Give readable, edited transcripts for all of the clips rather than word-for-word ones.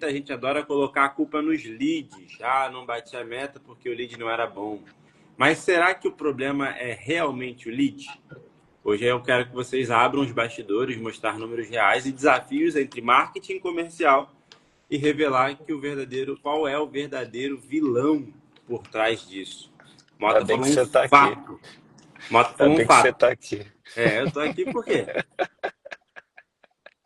muita gente adora colocar a culpa nos leads. Ah, não bati a meta porque o lead não era bom. Mas será que o problema é realmente o lead? Hoje eu quero que vocês abram os bastidores, mostrar números reais e desafios entre marketing comercial e revelar qual é o verdadeiro vilão por trás disso. Ainda Mota bem falou que um você está aqui. fato. Mota Ainda falou um bem que você fato. está aqui. Eu tô aqui por quê?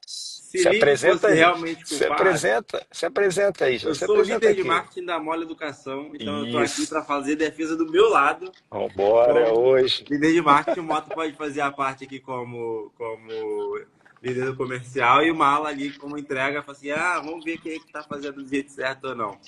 Se Se lead apresenta fosse aí. realmente culpado, Se apresenta aí, eu já. Se sou o apresenta líder de aqui. marketing da Mole Educação, então eu tô aqui Isso. para fazer defesa do meu lado. Vambora Como hoje. líder de marketing, o Mota pode fazer a parte aqui como líder do comercial e o Mala ali como entrega, fala assim, vamos ver quem é que tá fazendo do jeito certo ou não.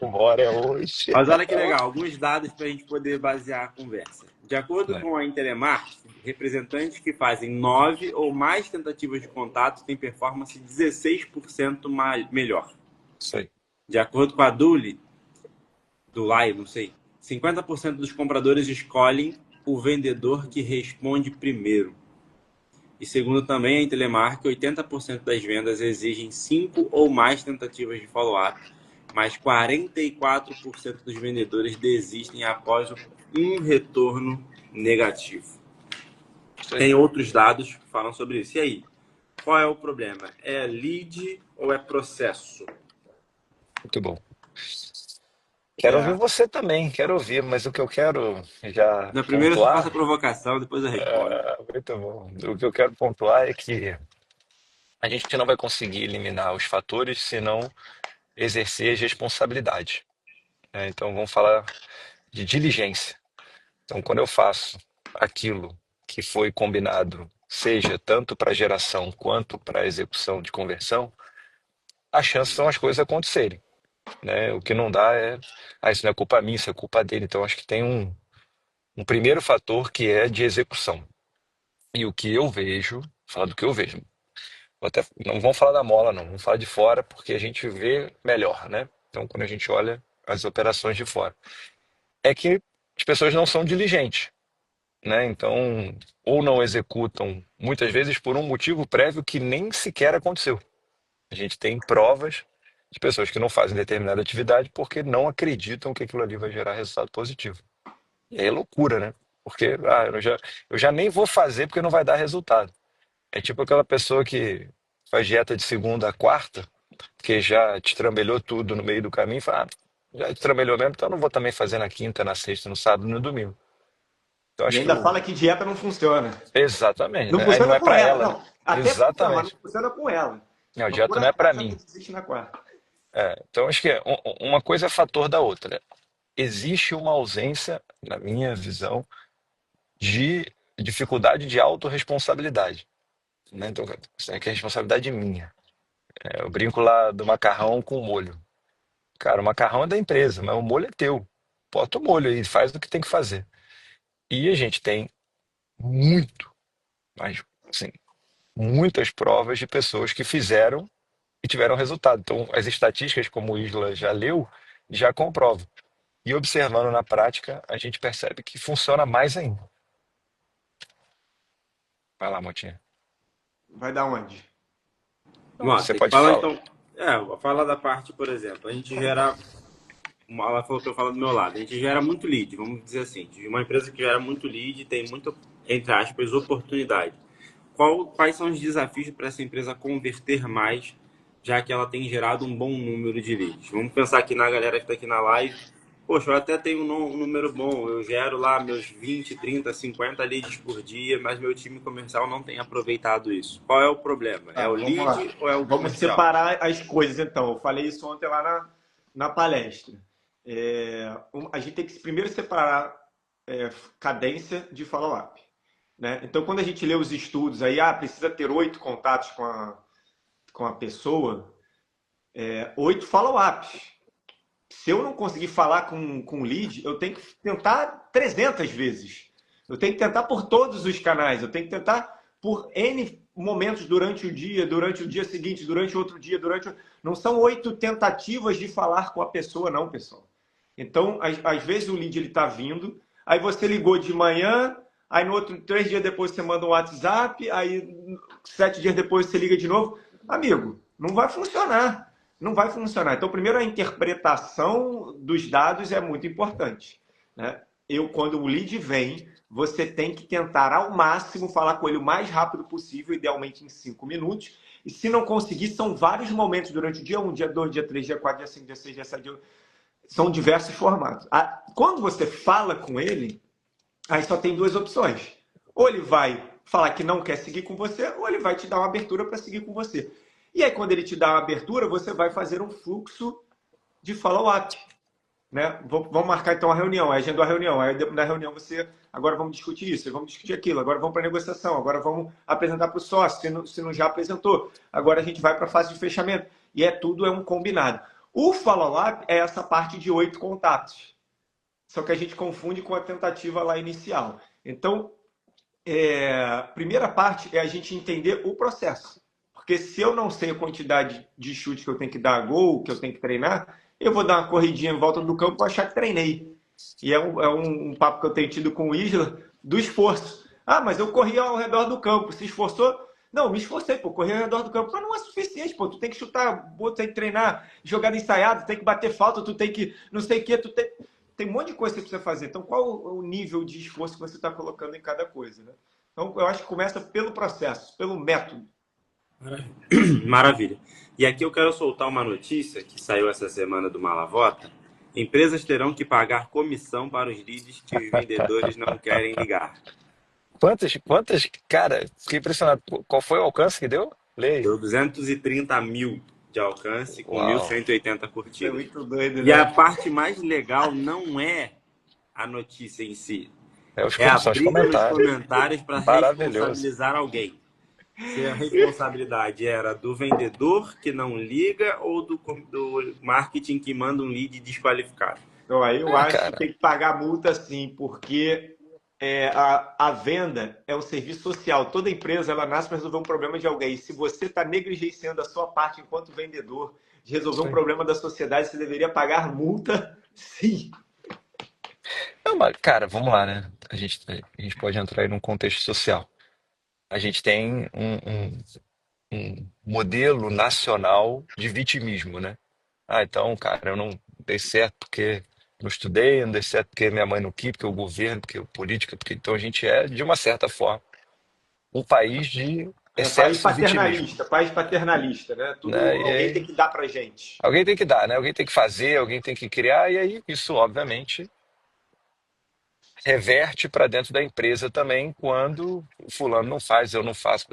Vambora hoje. Mas olha que legal, alguns dados para a gente poder basear a conversa. De acordo Vai. com a Interemarketing, representantes que fazem 9 ou mais tentativas de contato têm performance 16% melhor. Isso aí. De acordo com a Dulai, não sei, 50% dos compradores escolhem o vendedor que responde primeiro. E segundo também a Telemark, 80% das vendas exigem 5 ou mais tentativas de follow-up, mas 44% dos vendedores desistem após um retorno negativo. Isso aí. Tem outros dados que falam sobre isso. E aí, qual é o problema? É lead ou é processo? Muito bom. Quero ouvir É. você também, quero ouvir, mas o que eu quero já Na primeira você faz a pontuar, provocação, depois eu respondo. muito bom. O que eu quero pontuar é que a gente não vai conseguir eliminar os fatores se não exercer as responsabilidades, né? Então vamos falar de diligência. Então, quando eu faço aquilo que foi combinado, seja tanto para geração quanto para execução de conversão, a chance são as coisas acontecerem, né? O que não dá é, isso não é culpa minha, isso é culpa dele. Então, acho que tem um primeiro fator que é de execução. E o que eu vejo, falar do que eu vejo, não vamos falar da mola, não, vamos falar de fora, porque a gente vê melhor, né? Então, quando a gente olha as operações de fora, é que as pessoas não são diligentes, né? Então, ou não executam, muitas vezes por um motivo prévio que nem sequer aconteceu. A gente tem provas de pessoas que não fazem determinada atividade porque não acreditam que aquilo ali vai gerar resultado positivo. E aí é loucura, né? Porque eu já nem vou fazer porque não vai dar resultado. É tipo aquela pessoa que faz dieta de segunda a quarta, que já destrambelhou tudo no meio do caminho e fala, já destrambelhou mesmo, então eu não vou também fazer na quinta, na sexta, no sábado, no domingo. Então E acho que ainda fala que dieta não funciona. exatamente, Não né? Aí não funciona é com pra ela, ela, né? não. Até funciona, mas não Exatamente. funciona com ela. Não, a Mas por dieta não é pra acaso ela mim. desiste na quarta. Então acho que uma coisa é fator da outra, né? Existe uma ausência, na minha visão, de dificuldade de autorresponsabilidade, né? Então, isso é que é responsabilidade minha. Eu brinco lá do macarrão com molho. Cara, o macarrão é da empresa, mas o molho é teu. Bota o molho aí, faz o que tem que fazer. E a gente tem muito, mas assim, muitas provas de pessoas que fizeram e tiveram resultado. Então, as estatísticas, como o Isla já leu, já comprovam. E observando na prática, a gente percebe que funciona mais ainda. Vai lá, Motinha. Vai dar onde? Não, você Mota, pode fala falar. então. Fala da parte, por exemplo. A gente gera. Ela falou que eu falo do meu lado. A gente gera muito lead, vamos dizer assim. De uma empresa que gera muito lead, tem muito, entre aspas, oportunidade. Quais são os desafios para essa empresa converter mais, já que ela tem gerado um bom número de leads? Vamos pensar aqui na galera que está aqui na live. Poxa, eu até tenho um número bom, eu gero lá meus 20, 30, 50 leads por dia, mas meu time comercial não tem aproveitado isso. Qual é o problema? É Tá, o vamos lá. lead ou é o Vamos comercial? separar as coisas, então. Eu falei isso ontem lá na palestra. A gente tem que primeiro separar cadência de follow-up, né? Então, quando a gente lê os estudos aí, precisa ter 8 contatos com a pessoa, 8 follow-ups. Se eu não conseguir falar com o lead, eu tenho que tentar 300 vezes. Eu tenho que tentar por todos os canais. Eu tenho que tentar por N momentos durante o dia seguinte, durante outro dia, Não são 8 tentativas de falar com a pessoa, não, pessoal. Então, às vezes o lead ele está vindo, aí você ligou de manhã, aí no outro, 3 dias depois você manda um WhatsApp, aí 7 dias depois você liga de novo. Amigo, Não vai funcionar. Não vai funcionar. Então, primeiro, a interpretação dos dados é muito importante, né? Quando o lead vem, você tem que tentar ao máximo falar com ele o mais rápido possível, idealmente em 5 minutos. E se não conseguir, são vários momentos durante o dia um, dia 2, dia 3, dia 4, dia 5, dia 6, dia 7, são diversos formatos. Quando você fala com ele, aí só tem duas opções. Ou ele vai falar que não quer seguir com você, ou ele vai te dar uma abertura para seguir com você. E aí, quando ele te dá uma abertura, você vai fazer um fluxo de follow-up. Né? Vamos marcar então a reunião, aí agendou a reunião, aí na reunião você, agora vamos discutir isso, vamos discutir aquilo, agora vamos para a negociação, agora vamos apresentar para o sócio, se não já apresentou, agora a gente vai para a fase de fechamento. E tudo é um combinado. O follow-up é essa parte de 8 contatos, só que a gente confunde com a tentativa lá inicial. Então, a primeira parte é a gente entender o processo. Porque se eu não sei a quantidade de chute que eu tenho que dar a gol, que eu tenho que treinar, eu vou dar uma corridinha em volta do campo para achar que treinei. E é um papo que eu tenho tido com o Isla do esforço. Ah, mas eu corri ao redor do campo. Se esforçou? Não, me esforcei, pô, corri ao redor do campo. Mas não é suficiente, pô. Tu tem que chutar, tu tem que treinar jogada ensaiada, tu tem que bater falta, tu tem que não sei o quê, tem um monte de coisa que você precisa fazer. Então, qual o nível de esforço que você está colocando em cada coisa, né? Então, eu acho que começa pelo processo, pelo método. Maravilha. E aqui eu quero soltar uma notícia que saiu essa semana do Malavota. Empresas terão que pagar comissão para os leads que os vendedores não querem ligar. Cara, fiquei impressionado. Qual foi o alcance que deu? Leia. Deu 230 mil de alcance com Uau. 1.180 Isso é curtidas. muito doido, E a né? parte mais legal não é a notícia em si, é a São os briga nos comentários. comentários para Maravilhoso. responsabilizar alguém. Se a responsabilidade era do vendedor que não liga ou do marketing que manda um lead desqualificado. Então, aí eu acho que Cara, tem que pagar multa sim, porque a venda é um serviço social. Toda empresa ela nasce para resolver um problema de alguém. Se você está negligenciando a sua parte enquanto vendedor de resolver isso um aí. problema da sociedade, você deveria pagar multa sim. Não, mas, cara, vamos lá, né? A gente pode entrar aí num contexto social. A gente tem um modelo nacional de vitimismo, né? Ah, então, cara, eu não dei certo porque não estudei, não dei certo porque minha mãe não quis, porque o governo, porque a política, porque então a gente é, de uma certa forma, um país de excesso vitimismo, País paternalista, né? Tudo né? E alguém tem aí, que dar pra gente. alguém tem que dar, né? Alguém tem que fazer, alguém tem que criar, e aí isso, obviamente, reverte para dentro da empresa também quando o fulano não faz, eu não faço.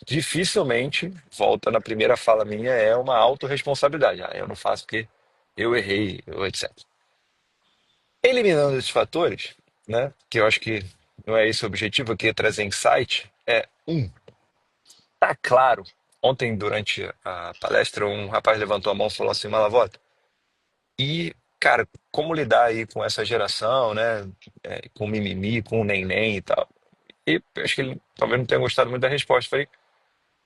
Dificilmente, volta na primeira fala minha, é uma autorresponsabilidade. Ah, eu não faço porque eu errei, etc. Eliminando esses fatores, né, que eu acho que não é esse o objetivo, aqui é trazer insight, tá claro. Ontem, durante a palestra, um rapaz levantou a mão e falou assim, Malavota, e, cara, como lidar aí com essa geração, né, com mimimi, com neném e tal. E acho que ele talvez não tenha gostado muito da resposta. Falei,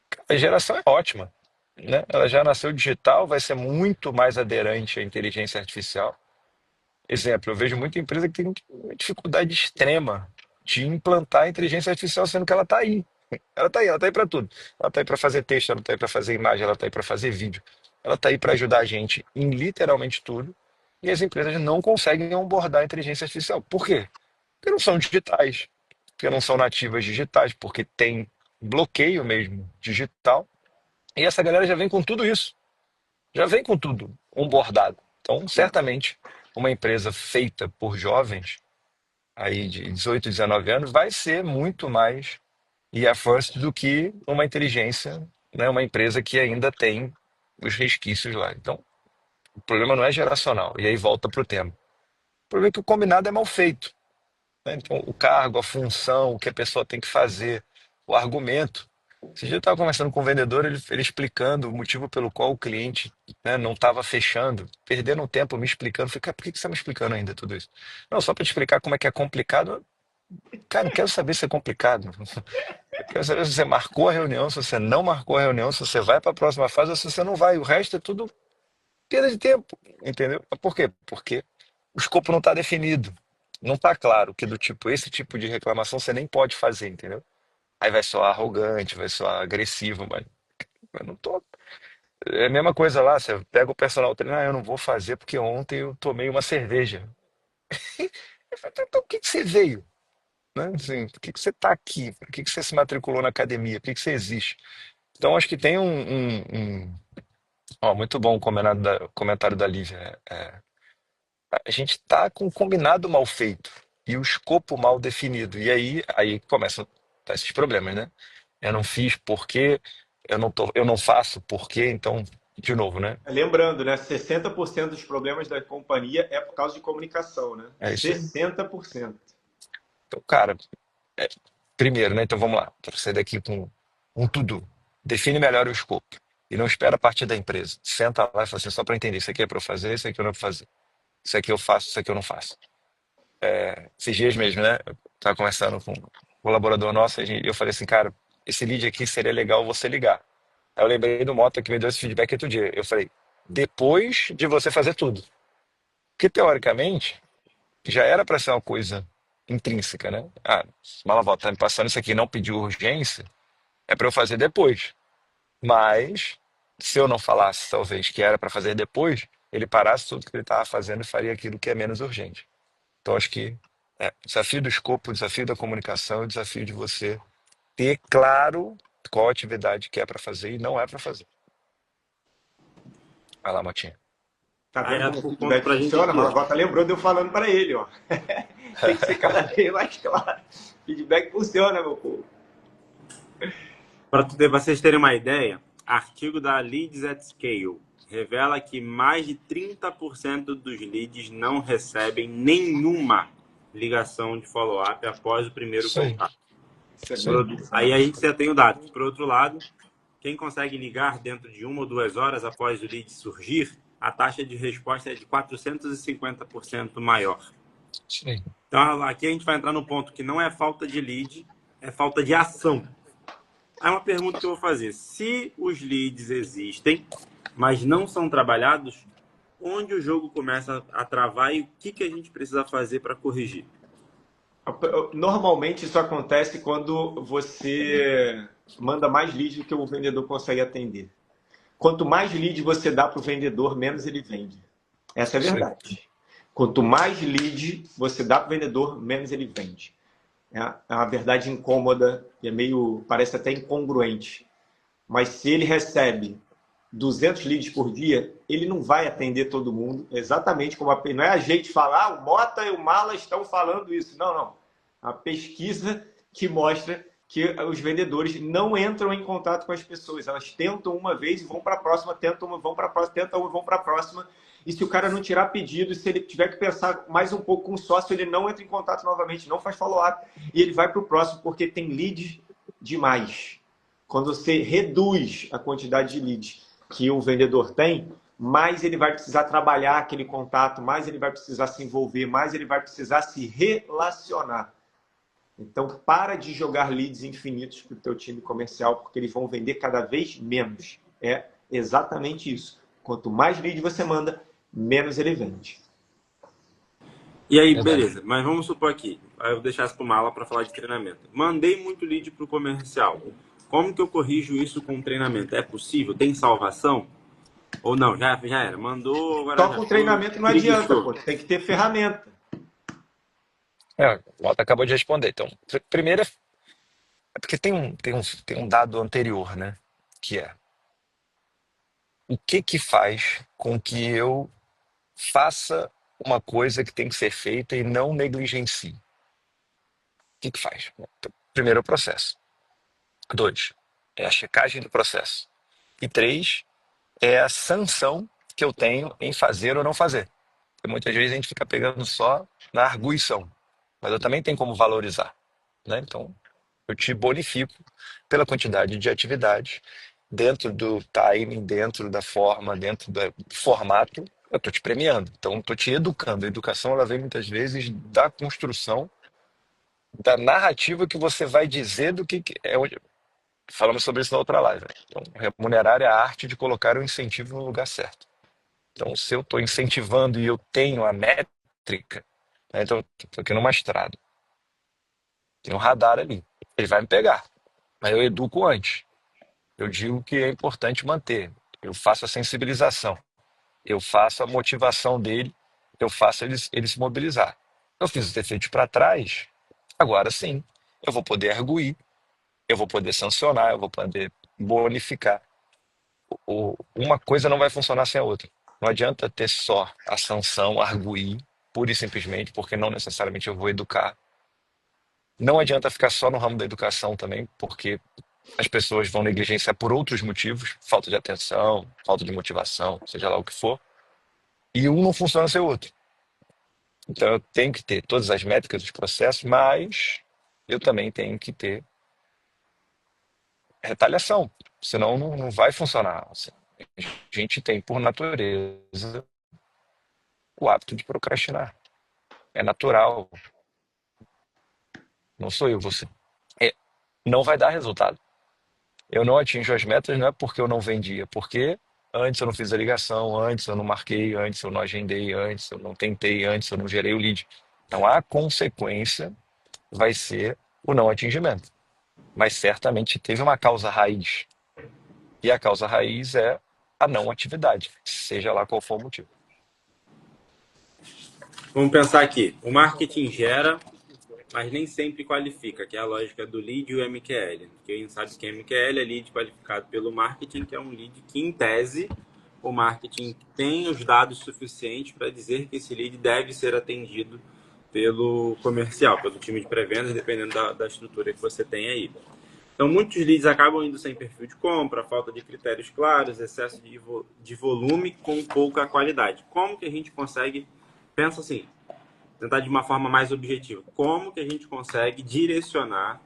cara, a geração é ótima, né? Ela já nasceu digital, vai ser muito mais aderente à inteligência artificial. Exemplo, eu vejo muita empresa que tem uma dificuldade extrema de implantar a inteligência artificial, sendo que ela está aí. Ela está aí para tudo. Ela está aí para fazer texto, ela está aí para fazer imagem, ela está aí para fazer vídeo. Ela está aí para ajudar a gente em literalmente tudo. E as empresas não conseguem onboardar a inteligência artificial. Por quê? Porque não são digitais, porque não são nativas digitais, porque tem bloqueio mesmo digital. E essa galera já vem com tudo isso, já vem com tudo onboardado. Então, certamente, uma empresa feita por jovens aí de 18, 19 anos vai ser muito mais IA first do que uma inteligência, né, uma empresa que ainda tem os resquícios lá. Então, o problema não é geracional. E aí volta para o tema. O problema é que o combinado é mal feito, né? Então, o cargo, a função, o que a pessoa tem que fazer, o argumento. Esse dia eu estava conversando com o vendedor, ele explicando o motivo pelo qual o cliente, né, não estava fechando, perdendo um tempo me explicando. Falei, cara, por que que você está me explicando ainda tudo isso? Não, só para te explicar como é que é complicado. Cara, não quero saber se é complicado. Eu quero saber se você marcou a reunião, se você não marcou a reunião, se você vai para a próxima fase ou se você não vai. O resto é tudo perda de tempo, entendeu? Por quê? Porque o escopo não está definido. Não está claro que do tipo, esse tipo de reclamação você nem pode fazer, entendeu? Aí vai soar arrogante, vai soar agressivo, mas eu não tô. É a mesma coisa lá, você pega o personal trainer, eu não vou fazer porque ontem eu tomei uma cerveja. Eu falo, então, por que que você veio? Né? Assim, por que que você está aqui? Por que que você se matriculou na academia? Por que que você existe? Então, acho que tem ó, muito bom o comentário da Lívia. A gente está com o combinado mal feito e o escopo mal definido. E aí começam esses problemas, né? Eu não fiz porque, eu não faço porque, então, de novo, né? Lembrando, né? 60% dos problemas da companhia é por causa de comunicação, né? É isso aí. 60%. Então, cara, é, primeiro, né? Então vamos lá. Para sair daqui com um to-do. Define melhor o escopo. E não espera a partir da empresa. Senta lá e fala assim, só para entender, isso aqui é para eu fazer, isso aqui eu não vou fazer. Isso aqui eu faço, isso aqui eu não faço. Esses dias mesmo, né? Eu tava conversando com um colaborador nosso e eu falei assim, cara, esse lead aqui seria legal você ligar. Aí eu lembrei do Mota que me deu esse feedback outro dia. Eu falei, depois de você fazer tudo. Porque teoricamente, já era para ser uma coisa intrínseca, né? Ah, Malavó tá me passando isso aqui, e não pediu urgência, é para eu fazer depois. Mas, se eu não falasse, talvez, que era para fazer depois, ele parasse tudo que ele estava fazendo e faria aquilo que é menos urgente. Então, acho que o desafio do escopo, o desafio da comunicação, o desafio de você ter claro qual atividade que é para fazer e não é para fazer. Vai lá, Motinha. Tá Aí vendo é como o por ponto feedback pra gente funciona? aqui, Mas ó. agora lembrou de eu falando para ele, ó. Tem que ser cada vez mais claro. Feedback funciona, meu povo. Para vocês terem uma ideia, artigo da Leads at Scale revela que mais de 30% dos leads não recebem nenhuma ligação de follow-up após o primeiro Isso aí, contato. isso aí. Excelente. Aí a gente já tem o dado. Por outro lado, quem consegue ligar dentro de 1 ou 2 horas após o lead surgir, a taxa de resposta é de 450% maior. Isso aí. Então aqui a gente vai entrar no ponto que não é falta de lead, é falta de ação. Aí uma pergunta que eu vou fazer. Se os leads existem, mas não são trabalhados, onde o jogo começa a travar e o que a gente precisa fazer para corrigir? Normalmente isso acontece quando você manda mais leads do que o vendedor consegue atender. Quanto mais lead você dá para o vendedor, menos ele vende. Essa é a Isso aí. verdade. Quanto mais lead você dá para o vendedor, menos ele vende. É uma verdade incômoda e parece até incongruente. Mas se ele recebe 200 leads por dia, ele não vai atender todo mundo, exatamente como não é a gente falar, o Mota e o Mala estão falando isso. Não, não. A pesquisa que mostra que os vendedores não entram em contato com as pessoas. Elas tentam uma vez e vão para a próxima, tentam uma, vão para a próxima, tentam uma, vão para a próxima. E se o cara não tirar pedido, se ele tiver que pensar mais um pouco com o sócio, ele não entra em contato novamente, não faz follow-up e ele vai para o próximo, porque tem leads demais. Quando você reduz a quantidade de leads que o vendedor tem, mais ele vai precisar trabalhar aquele contato, mais ele vai precisar se envolver, mais ele vai precisar se relacionar. Então, para de jogar leads infinitos para o teu time comercial, porque eles vão vender cada vez menos. É exatamente isso. Quanto mais lead você manda, menos ele vende. E aí, Verdade. beleza. Mas vamos supor aqui, aí eu vou deixar isso para o Mala para falar de treinamento. Mandei muito lead para o comercial. Como que eu corrijo isso com o treinamento? É possível? Tem salvação? Ou não? Já era. Mandou, agora Só já com foi. treinamento não adianta, Preguiçou. pô. Tem que ter ferramenta. O Walter acabou de responder. Então, primeiro é porque tem um dado anterior, né? Que é o que que faz com que eu faça uma coisa que tem que ser feita e não negligencie? O que que faz? Então, primeiro é o processo. Dois, é a checagem do processo. E três, é a sanção que eu tenho em fazer ou não fazer. Porque muitas vezes a gente fica pegando só na arguição, mas eu também tenho como valorizar, né? Então, eu te bonifico pela quantidade de atividades dentro do timing, dentro da forma, dentro do formato, eu estou te premiando. Então, estou te educando. A educação ela vem muitas vezes da construção, da narrativa que você vai dizer do que é. Falamos sobre isso na outra live, né? Então, remunerar é a arte de colocar o incentivo no lugar certo. Então, se eu estou incentivando e eu tenho a métrica, né? Então, estou aqui numa estrada, tem um radar ali, ele vai me pegar, mas eu educo antes. Eu digo que é importante manter. eu faço a sensibilização, eu faço a motivação dele, eu faço ele se mobilizar. Eu fiz os defeitos para trás, agora sim, eu vou poder arguir, eu vou poder sancionar, eu vou poder bonificar. Uma coisa não vai funcionar sem a outra. Não adianta ter só a sanção, arguir, pura e simplesmente, porque não necessariamente eu vou educar. Não adianta ficar só no ramo da educação também, porque as pessoas vão negligenciar por outros motivos, falta de atenção, falta de motivação, seja lá o que for, e um não funciona sem o outro. Então eu tenho que ter todas as métricas dos processos, mas eu também tenho que ter retaliação, senão não vai funcionar. Assim, a gente tem, por natureza, o hábito de procrastinar. É natural, não sou eu, você. É, não vai dar resultado. Eu não atinjo as metas não é porque eu não vendi, é porque antes eu não fiz a ligação, antes eu não marquei, antes eu não agendei, antes eu não tentei, antes eu não gerei o lead. Então a consequência vai ser o não atingimento. Mas certamente teve uma causa raiz. E a causa raiz é a não atividade, seja lá qual for o motivo. Vamos pensar aqui. O marketing gera, mas nem sempre qualifica, que é a lógica do lead e o MQL. Quem sabe que MQL é lead qualificado pelo marketing, que é um lead que, em tese, o marketing tem os dados suficientes para dizer que esse lead deve ser atendido pelo comercial, pelo time de pré-vendas, dependendo da estrutura que você tem aí. Então, muitos leads acabam indo sem perfil de compra, falta de critérios claros, excesso de volume com pouca qualidade. Como que a gente consegue, pensa assim, tentar de uma forma mais objetiva, como que a gente consegue direcionar,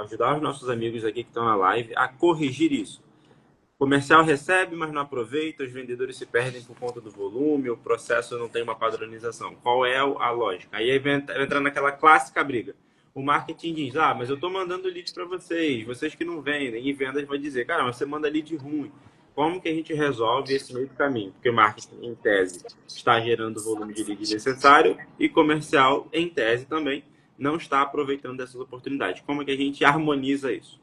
ajudar os nossos amigos aqui que estão na live a corrigir isso? O comercial recebe, mas não aproveita, os vendedores se perdem por conta do volume, o processo não tem uma padronização. Qual é a lógica? Aí entra naquela clássica briga. O marketing diz, mas eu estou mandando lead para vocês que não vendem. E vendas vai dizer, cara, mas você manda lead ruim. Como que a gente resolve esse meio do caminho? Porque o marketing, em tese, está gerando o volume de lead necessário e comercial, em tese, também não está aproveitando dessas oportunidades. Como que a gente harmoniza isso?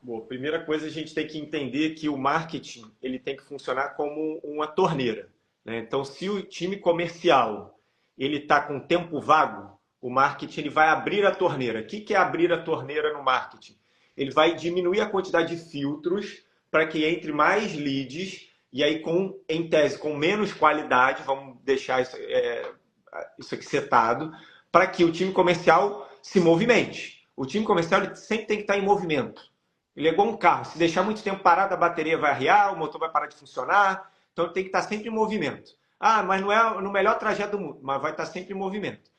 Bom, primeira coisa, a gente tem que entender que o marketing ele tem que funcionar como uma torneira, né? Então, se o time comercial ele está com tempo vago, o marketing ele vai abrir a torneira. O que é abrir a torneira no marketing? Ele vai diminuir a quantidade de filtros para que entre mais leads e aí, em tese, com menos qualidade, vamos deixar isso aqui setado, para que o time comercial se movimente. O time comercial ele sempre tem que estar em movimento. Ele é igual um carro. Se deixar muito tempo parado, a bateria vai arriar, o motor vai parar de funcionar. Então ele tem que estar sempre em movimento. Mas não é no melhor trajeto do mundo, mas vai estar sempre em movimento.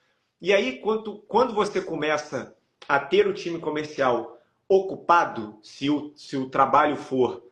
E aí, quando você começa a ter o time comercial ocupado, se o trabalho for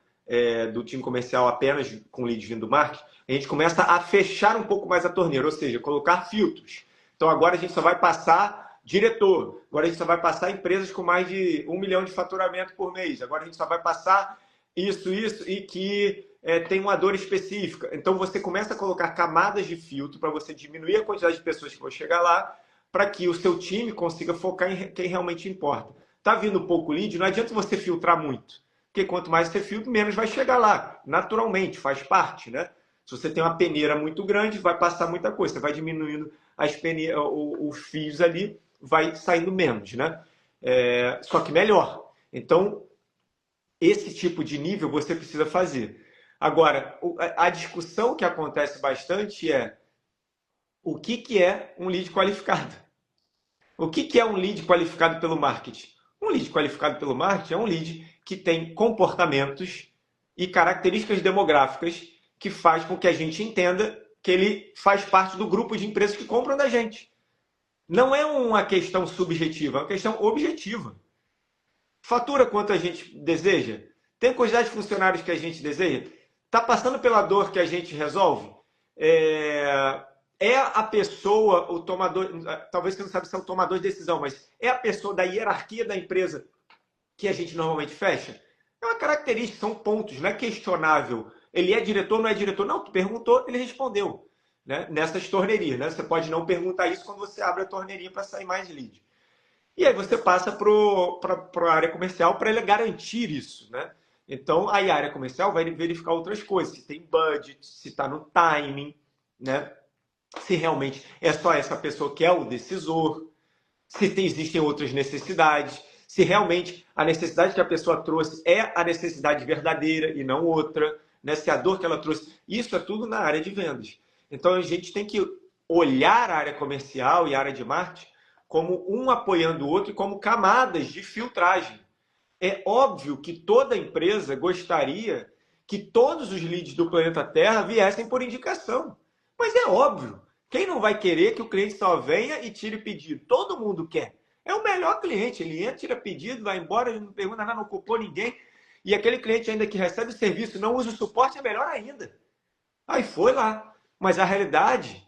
do time comercial apenas com lead vindo do marketing, a gente começa a fechar um pouco mais a torneira, ou seja, colocar filtros. Então agora a gente só vai passar diretor, agora a gente só vai passar empresas com mais de 1 milhão de faturamento por mês, agora a gente só vai passar isso, e que tem uma dor específica. Então você começa a colocar camadas de filtro para você diminuir a quantidade de pessoas que vão chegar lá, para que o seu time consiga focar em quem realmente importa. Tá vindo pouco lead, não adianta você filtrar muito, porque quanto mais você filtra, menos vai chegar lá, naturalmente, faz parte, né? Se você tem uma peneira muito grande, vai passar muita coisa, você vai diminuindo os fios ali, vai saindo menos, né? Só que melhor. Então, esse tipo de nível você precisa fazer. Agora, a discussão que acontece bastante é o que é um lead qualificado? O que é um lead qualificado pelo marketing? Um lead qualificado pelo marketing é um lead que tem comportamentos e características demográficas que faz com que a gente entenda que ele faz parte do grupo de empresas que compram da gente. Não é uma questão subjetiva, é uma questão objetiva. Fatura quanto a gente deseja? Tem quantidade de funcionários que a gente deseja? Está passando pela dor que a gente resolve? É a pessoa, o tomador, talvez você não sabe se é o tomador de decisão, mas é a pessoa da hierarquia da empresa que a gente normalmente fecha? É uma característica, são pontos, não é questionável. Ele é diretor, não é diretor? Não, tu perguntou, ele respondeu. Né? Nessas torneirinhas, né? Você pode não perguntar isso quando você abre a torneirinha para sair mais lead. E aí você passa para a área comercial para ele garantir isso, né? Então, aí a área comercial vai verificar outras coisas, se tem budget, se está no timing, né? Se realmente é só essa pessoa que é o decisor, se existem outras necessidades, se realmente a necessidade que a pessoa trouxe é a necessidade verdadeira e não outra, né? Se a dor que ela trouxe, isso é tudo na área de vendas. Então a gente tem que olhar a área comercial e a área de marketing como um apoiando o outro e como camadas de filtragem. É óbvio que toda empresa gostaria que todos os leads do planeta Terra viessem por indicação. Mas é óbvio. Quem não vai querer que o cliente só venha e tire pedido? Todo mundo quer. É o melhor cliente. Ele entra, tira pedido, vai embora, ele não pergunta nada, não ocupou ninguém. E aquele cliente ainda que recebe o serviço e não usa o suporte é melhor ainda. Aí foi lá. Mas a realidade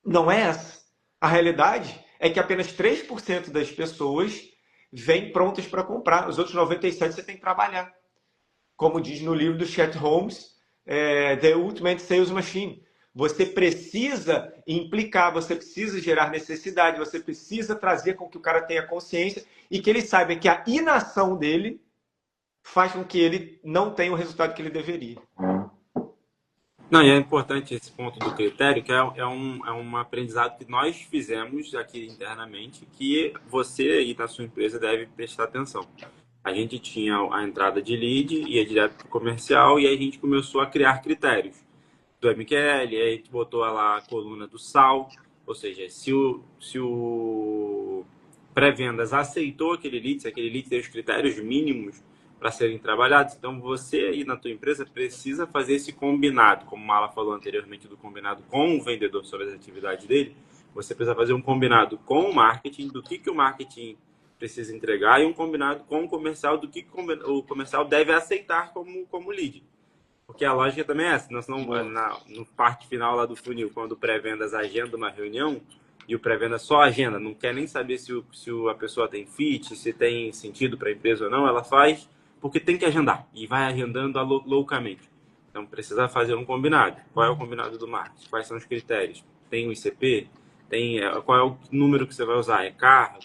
não é essa. A realidade é que apenas 3% das pessoas vêm prontas para comprar. Os outros 97% você tem que trabalhar. Como diz no livro do Chet Holmes, The Ultimate Sales Machine. Você precisa implicar, você precisa gerar necessidade, você precisa trazer com que o cara tenha consciência e que ele saiba que a inação dele faz com que ele não tenha o resultado que ele deveria. Não, e é importante esse ponto do critério, que é um aprendizado que nós fizemos aqui internamente, que você aí na sua empresa deve prestar atenção. A gente tinha a entrada de lead, ia direto para o comercial, e aí a gente começou a criar critérios do MQL, aí a gente botou lá a coluna do SAL, ou seja, se o pré-vendas aceitou aquele lead, se aquele lead tem os critérios mínimos para serem trabalhados, então você aí na tua empresa precisa fazer esse combinado, como o Mala falou anteriormente do combinado com o vendedor sobre as atividades dele, você precisa fazer um combinado com o marketing, do que o marketing precisa entregar, e um combinado com o comercial, do que o comercial deve aceitar como lead. Porque a lógica também é essa, senão no parte final lá do funil, quando o pré-vendas agenda uma reunião, e o pré-venda só agenda, não quer nem saber se a pessoa tem fit, se tem sentido para a empresa ou não, ela faz porque tem que agendar, e vai agendando loucamente. Então precisa fazer um combinado. Qual é o combinado do marketing? Quais são os critérios? Tem o ICP? Qual é o número que você vai usar? É cargo?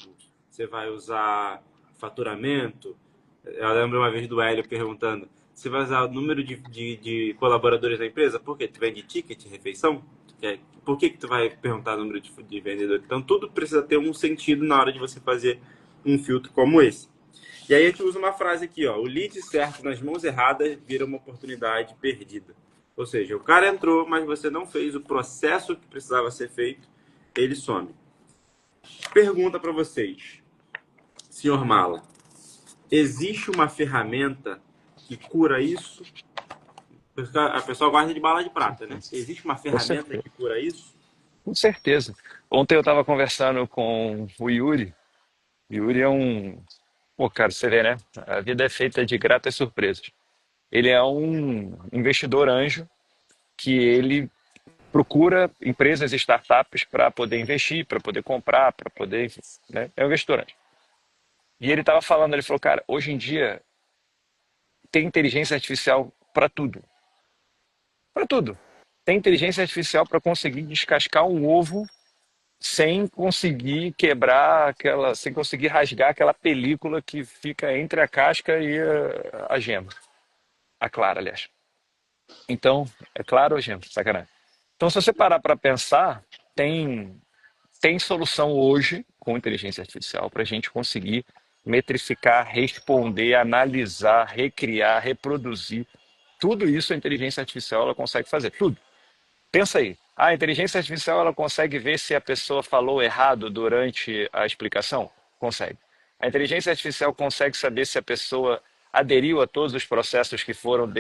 Você vai usar faturamento? Eu lembro uma vez do Hélio perguntando: você vai usar o número de colaboradores da empresa? Por quê? Tu vende ticket, refeição? Por que tu vai perguntar o número de vendedores? Então, tudo precisa ter um sentido na hora de você fazer um filtro como esse. E aí a gente usa uma frase aqui, ó: o lead certo nas mãos erradas vira uma oportunidade perdida. Ou seja, o cara entrou, mas você não fez o processo que precisava ser feito, ele some. Pergunta para vocês, senhor Mala: existe uma ferramenta que cura isso? A pessoa gosta de bala de prata, né? Existe uma Com ferramenta certeza. que cura isso? Com certeza. Ontem eu estava conversando com o Yuri. Yuri é um. Pô, cara, você vê, né? A vida é feita de gratas surpresas. Ele é um investidor anjo que ele procura empresas e startups para poder investir, para poder comprar, para poder, enfim, né? É um investidor anjo. E ele estava falando, ele falou, cara, hoje em dia tem inteligência artificial para tudo. Para tudo. Tem inteligência artificial para conseguir descascar um ovo sem conseguir quebrar aquela, sem conseguir rasgar aquela película que fica entre a casca e a gema. A clara, aliás. Então, é claro ou gema? Sacanagem. Então, se você parar para pensar, tem solução hoje com inteligência artificial para a gente conseguir metrificar, responder, analisar, recriar, reproduzir. Tudo isso a inteligência artificial ela consegue fazer. Tudo. Pensa aí. A inteligência artificial ela consegue ver se a pessoa falou errado durante a explicação? Consegue. A inteligência artificial consegue saber se a pessoa aderiu a todos os processos que foram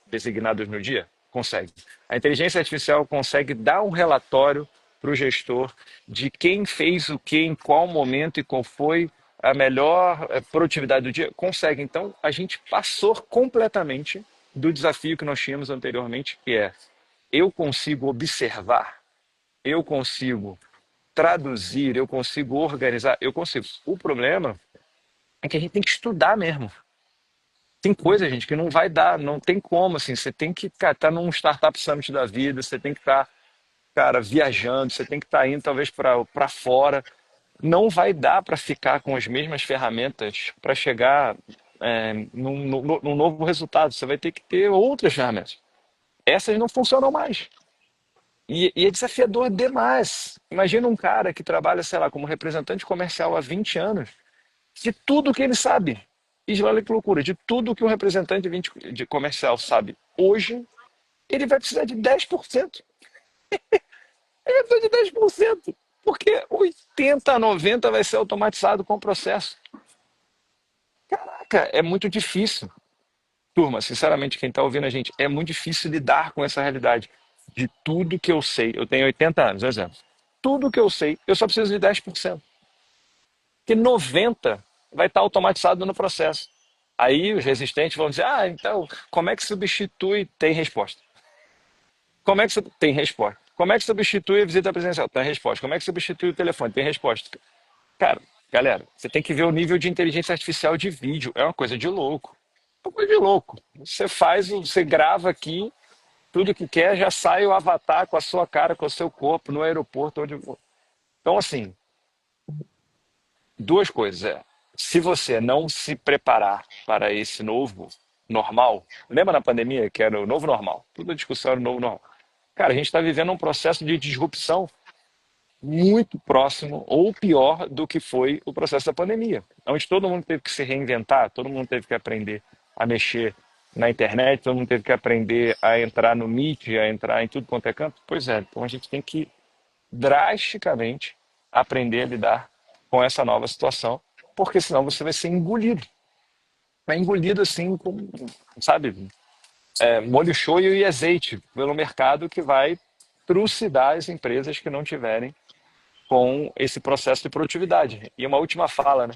designados no dia? Consegue. A inteligência artificial consegue dar um relatório para o gestor de quem fez o que, em qual momento e qual foi a melhor produtividade do dia? Consegue. Então, a gente passou completamente do desafio que nós tínhamos anteriormente, que é eu consigo observar, eu consigo traduzir, eu consigo organizar, eu consigo. O problema é que a gente tem que estudar mesmo. Tem coisa, gente, que não vai dar, não tem como, assim, você tem que estar num Startup Summit da vida, você tem que estar, cara, viajando, você tem que estar indo talvez para fora. Não vai dar para ficar com as mesmas ferramentas para chegar num novo resultado. Você vai ter que ter outras ferramentas. Essas não funcionam mais. E é desafiador demais. Imagina um cara que trabalha, sei lá, como representante comercial há 20 anos, de tudo que ele sabe. E olha que loucura, de tudo que um representante de comercial sabe hoje, ele vai precisar de 10%. Ele vai precisar de 10%. Porque 80 a 90 vai ser automatizado com o processo. Caraca, é muito difícil. Turma, sinceramente, quem está ouvindo a gente, é muito difícil lidar com essa realidade. De tudo que eu sei, eu tenho 80 anos, exemplo. Tudo que eu sei, eu só preciso de 10%. Porque 90% vai estar automatizado no processo. Aí os resistentes vão dizer, então, como é que substitui? Tem resposta. Como é que tem resposta? Como é que substitui a visita presencial? Tem resposta. Como é que substitui o telefone? Tem resposta. Cara, galera, você tem que ver o nível de inteligência artificial de vídeo. É uma coisa de louco. É uma coisa de louco. Você grava aqui, tudo que quer, já sai o avatar com a sua cara, com o seu corpo, no aeroporto, onde for. Então, assim, duas coisas. Se você não se preparar para esse novo normal, lembra na pandemia que era o novo normal? Toda a discussão era o novo normal. Cara, a gente está vivendo um processo de disrupção muito próximo ou pior do que foi o processo da pandemia, onde todo mundo teve que se reinventar, todo mundo teve que aprender a mexer na internet, todo mundo teve que aprender a entrar no Meet, a entrar em tudo quanto é canto. Pois é, então a gente tem que drasticamente aprender a lidar com essa nova situação, porque senão você vai ser engolido. Vai engolido assim, sabe, molho shoyu e azeite pelo mercado que vai trucidar as empresas que não tiverem com esse processo de produtividade. E uma última fala, né?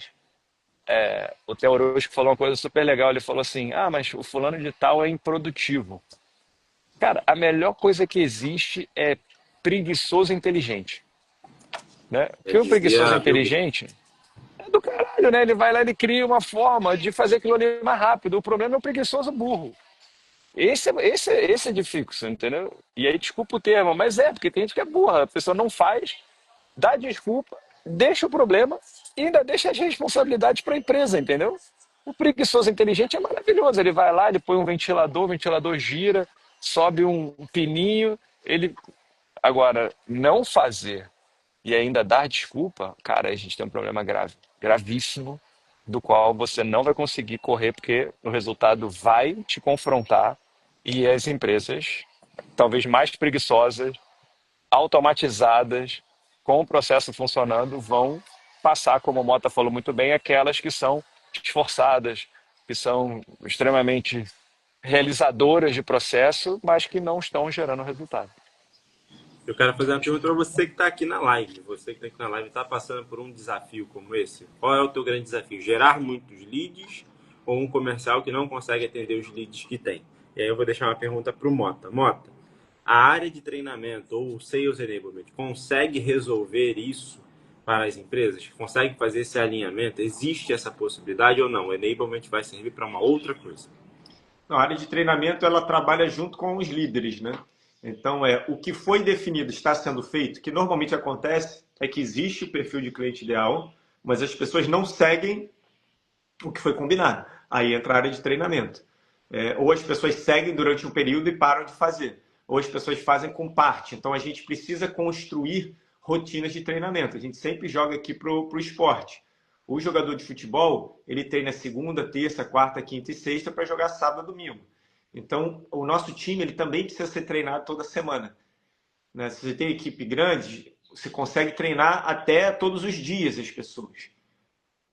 O Theo Orozco falou uma coisa super legal. Ele falou assim: mas o fulano de tal é improdutivo. Cara, a melhor coisa que existe é preguiçoso inteligente, né? Eu Porque o preguiçoso dizia Bill Gates. inteligente é do caralho, né? Ele vai lá e cria uma forma de fazer aquilo ali mais rápido. O problema é o preguiçoso burro. Esse é difícil, entendeu? E aí, desculpa o termo, mas porque tem gente que é burra. A pessoa não faz, dá desculpa, deixa o problema e ainda deixa as responsabilidades para a empresa, entendeu? O preguiçoso inteligente é maravilhoso. Ele vai lá, ele põe um ventilador, o ventilador gira, sobe um pininho. Ele Agora, não fazer e ainda dar desculpa, cara, a gente tem um problema grave, gravíssimo, do qual você não vai conseguir correr, porque o resultado vai te confrontar e as empresas, talvez mais preguiçosas, automatizadas, com o processo funcionando, vão passar, como o Mota falou muito bem, aquelas que são esforçadas, que são extremamente realizadoras de processo, mas que não estão gerando resultado. Eu quero fazer uma pergunta para você que está aqui na live. Você que está aqui na live está passando por um desafio como esse. Qual é o teu grande desafio? Gerar muitos leads ou um comercial que não consegue atender os leads que tem? E aí eu vou deixar uma pergunta para o Mota. Mota, a área de treinamento ou Sales Enablement consegue resolver isso para as empresas? Consegue fazer esse alinhamento? Existe essa possibilidade ou não? O Enablement vai servir para uma outra coisa? A área de treinamento ela trabalha junto com os líderes, né? Então, o que foi definido está sendo feito. O que normalmente acontece é que existe o perfil de cliente ideal, mas as pessoas não seguem o que foi combinado. Aí entra a área de treinamento. Ou as pessoas seguem durante um período e param de fazer, ou as pessoas fazem com parte. Então, a gente precisa construir rotinas de treinamento. A gente sempre joga aqui para o esporte. O jogador de futebol, ele treina segunda, terça, quarta, quinta e sexta para jogar sábado e domingo. Então, o nosso time ele também precisa ser treinado toda semana, né? Se você tem equipe grande, você consegue treinar até todos os dias as pessoas.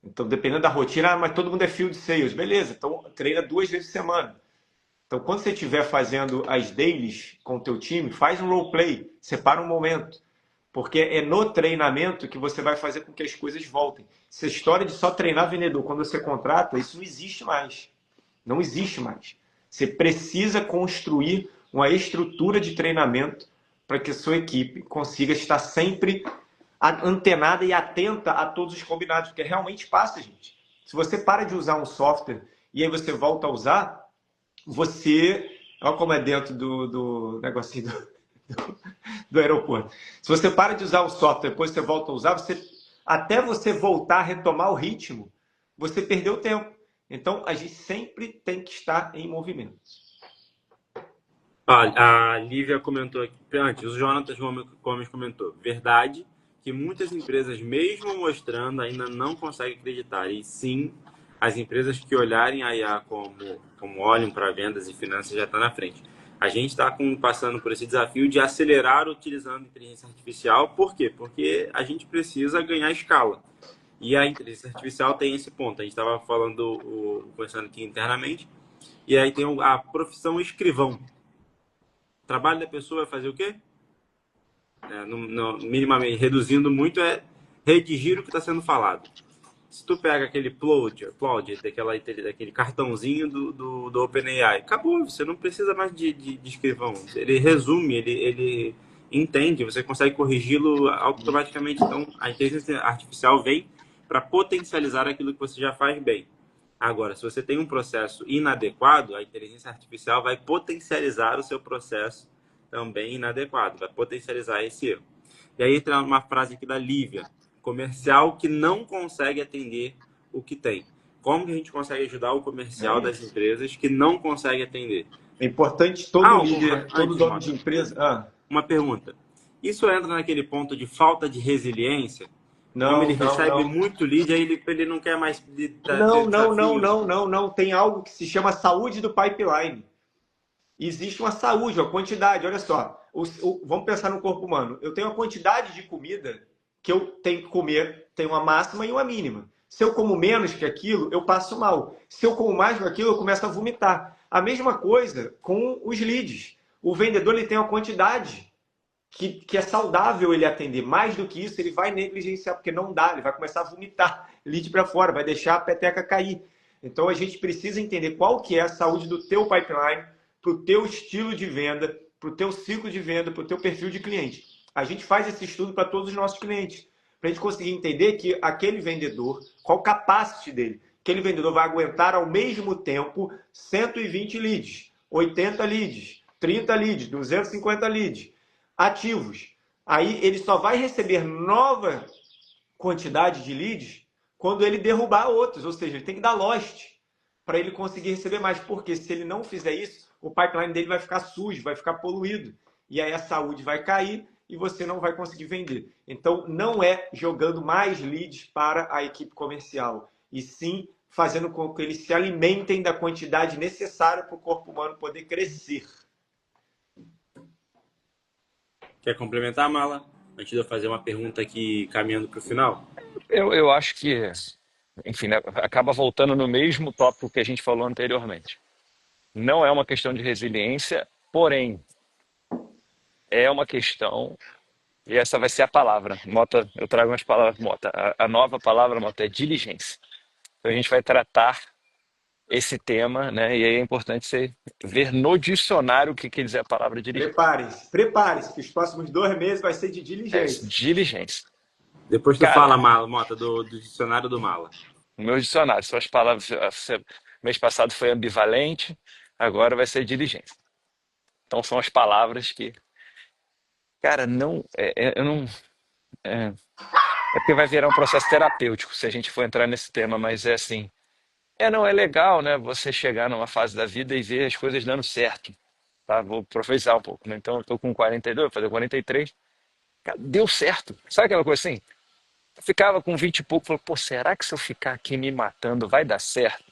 Então, dependendo da rotina, mas todo mundo é field sales. Beleza, então treina 2 vezes por semana. Então, quando você estiver fazendo as dailies com o teu time, faz um role play, separa um momento. Porque é no treinamento que você vai fazer com que as coisas voltem. Essa história de só treinar vendedor quando você contrata, isso não existe mais. Não existe mais. Você precisa construir uma estrutura de treinamento para que a sua equipe consiga estar sempre antenada e atenta a todos os combinados, porque realmente passa, gente. Se você para de usar um software e aí você volta a usar, você... Olha como é dentro do negocinho do aeroporto. Se você para de usar o software, depois você volta a usar, até você voltar a retomar o ritmo, você perdeu tempo. Então, a gente sempre tem que estar em movimento. A Lívia comentou aqui, antes, o Jonatas Gomes comentou, verdade que muitas empresas, mesmo mostrando, ainda não conseguem acreditar. E sim, as empresas que olharem a IA como olham para vendas e finanças já está na frente. A gente está passando por esse desafio de acelerar utilizando inteligência artificial. Por quê? Porque a gente precisa ganhar escala. E a inteligência artificial tem esse ponto. A gente estava conversando aqui internamente, e aí tem a profissão escrivão. O trabalho da pessoa é fazer o quê? Minimamente, reduzindo muito, é redigir o que está sendo falado. Se tu pega aquele Plod daquele cartãozinho do OpenAI, acabou, você não precisa mais de escrivão. Ele resume, ele entende, você consegue corrigi-lo automaticamente. Então, a inteligência artificial vem para potencializar aquilo que você já faz bem. Agora, se você tem um processo inadequado, a inteligência artificial vai potencializar o seu processo também inadequado, vai potencializar esse erro. E aí entra uma frase aqui da Lívia: comercial que não consegue atender o que tem. Como que a gente consegue ajudar o comercial das empresas que não consegue atender? É importante todo líder, todo dono de empresa. Uma pergunta. Isso entra naquele ponto de falta de resiliência? Como ele recebe muito lead, aí ele não quer mais Não. Tem algo que se chama saúde do pipeline. Existe uma saúde, uma quantidade. Olha só, vamos pensar no corpo humano. Eu tenho uma quantidade de comida que eu tenho que comer, tem uma máxima e uma mínima. Se eu como menos que aquilo, eu passo mal. Se eu como mais que aquilo, eu começo a vomitar. A mesma coisa com os leads. O vendedor ele tem uma quantidade que é saudável ele atender. Mais do que isso, ele vai negligenciar, porque não dá, ele vai começar a vomitar lead para fora, vai deixar a peteca cair. Então a gente precisa entender qual que é a saúde do teu pipeline, para o teu estilo de venda, para o teu ciclo de venda, para o teu perfil de cliente. A gente faz esse estudo para todos os nossos clientes, para a gente conseguir entender que aquele vendedor, qual o capacity dele, aquele vendedor vai aguentar ao mesmo tempo 120 leads, 80 leads, 30 leads, 250 leads ativos. Aí ele só vai receber nova quantidade de leads quando ele derrubar outros, ou seja, ele tem que dar lost para ele conseguir receber mais, porque se ele não fizer isso, o pipeline dele vai ficar sujo, vai ficar poluído, e aí a saúde vai cair e você não vai conseguir vender. Então, não é jogando mais leads para a equipe comercial, e sim fazendo com que eles se alimentem da quantidade necessária para o corpo humano poder crescer. Quer complementar, Mala? Antes de eu fazer uma pergunta aqui, caminhando para o final. Eu acho que, enfim, né, acaba voltando no mesmo tópico que a gente falou anteriormente. Não é uma questão de resiliência, porém, é uma questão, e essa vai ser a palavra. Mota, eu trago umas palavras, Mota. A nova palavra, Mota, é diligência. Então a gente vai tratar esse tema, né? E aí é importante você ver no dicionário o que quer dizer a palavra diligência. Prepare-se, que os próximos 2 meses vai ser de É, diligência. diligência. Depois tu fala, Mala, Mota, do dicionário do Mala. No meu dicionário, são as palavras. Mês passado foi ambivalente, agora vai ser diligência. Então são as palavras que, cara, não, eu não, é porque vai virar um processo terapêutico se a gente for entrar nesse tema, mas é assim, não é legal, né? Você chegar numa fase da vida e ver as coisas dando certo, tá? Vou profetizar um pouco, né? Então eu tô com 42, vou fazer 43, cara, deu certo. Sabe aquela coisa assim? Eu ficava com 20 e pouco, falei, pô, será que se eu ficar aqui me matando vai dar certo?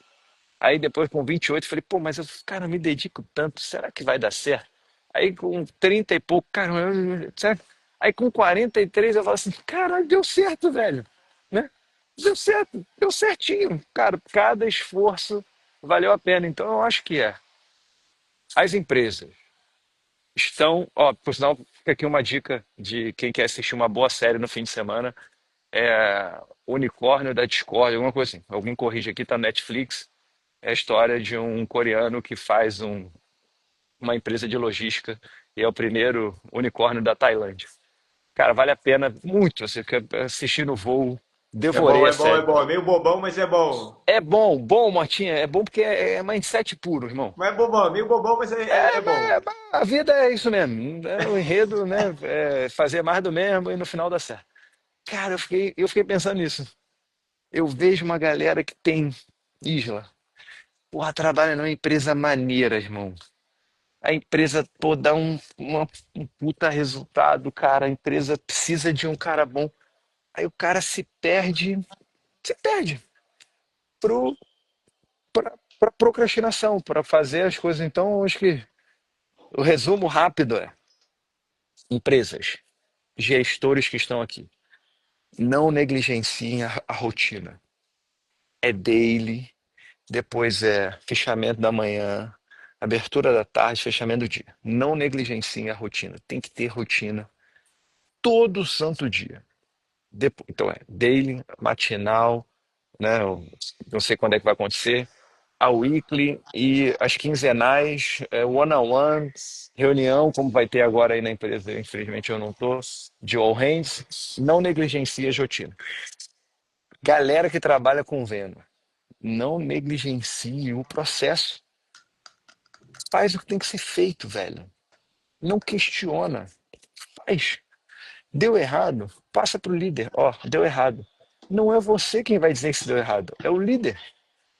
Aí depois com 28 falei, pô, mas eu, cara, me dedico tanto, será que vai dar certo? Aí com 30 e pouco, cara, certo? Aí com 43 eu falo assim, cara, deu certo, velho, né? Deu certo, deu certinho, cara, cada esforço valeu a pena. Então eu acho que as empresas estão, ó, por sinal, fica aqui uma dica de quem quer assistir uma boa série no fim de semana, Unicórnio da Discord, alguma coisa assim. Alguém corrige aqui, tá no Netflix. É a história de um coreano que faz uma empresa de logística e é o primeiro unicórnio da Tailândia. Cara, vale a pena muito você assistir no voo. Devorei a série. É bom. É meio bobão, mas é bom. É bom, Motinha. É bom porque é mindset puro, irmão. Mas é bobão, meio bobão, mas é bom. A vida é isso mesmo. É o enredo, né? É fazer mais do mesmo e no final dá certo. Cara, eu fiquei pensando nisso. Eu vejo uma galera que tem Isla. Porra, trabalha numa empresa maneira, irmão. A empresa pô, dá um puta resultado, cara. A empresa precisa de um cara bom. Aí o cara se perde pro, pra procrastinação, para fazer as coisas. Então, acho que o resumo rápido é: empresas, gestores que estão aqui, não negligenciem a rotina. É daily, depois é fechamento da manhã, abertura da tarde, fechamento do dia. Não negligenciem a rotina. Tem que ter rotina todo santo dia. Então é daily, matinal, né? Eu não sei quando é que vai acontecer. A weekly e as quinzenais, one-on-one, reunião, como vai ter agora aí na empresa, infelizmente eu não tô, de all hands, não negligencie a rotina. Galera que trabalha com venda, não negligencie o processo. Faz o que tem que ser feito, velho. Não questiona. Faz. Deu errado, passa pro líder. Ó, deu errado. Não é você quem vai dizer que se deu errado, é o líder.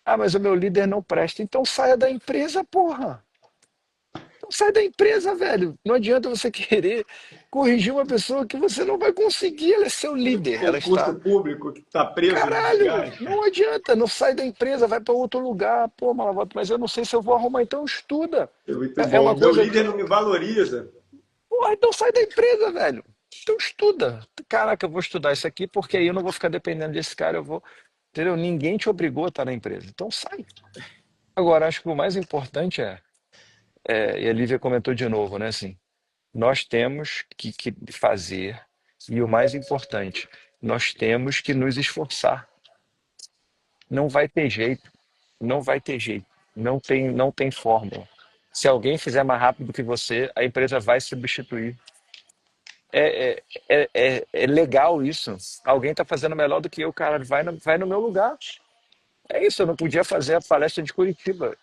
Ah, mas o meu líder não presta. Então saia da empresa, porra. Então sai da empresa, velho. Não adianta você querer corrigir uma pessoa que você não vai conseguir. Ela é seu líder. Ela está. Concurso público que está preso nos Caralho, lugares. não adianta. Não sai da empresa, vai para outro lugar. Pô, Malavoto, mas eu não sei se eu vou arrumar. Então estuda. É muito É bom. uma Meu coisa. líder não me valoriza. Porra, então sai da empresa, velho. Então estuda. Caraca, eu vou estudar isso aqui porque aí eu não vou ficar dependendo desse cara. Eu vou. Entendeu? Ninguém te obrigou a estar na empresa. Então sai. Agora, acho que o mais importante e a Lívia comentou de novo, né? Assim, nós temos que fazer, e o mais importante, nós temos que nos esforçar. Não vai ter jeito, não vai ter jeito, não tem fórmula. Se alguém fizer mais rápido que você, a empresa vai substituir. É legal isso. Alguém está fazendo melhor do que eu, cara. Vai no meu lugar. É isso, eu não podia fazer a palestra de Curitiba.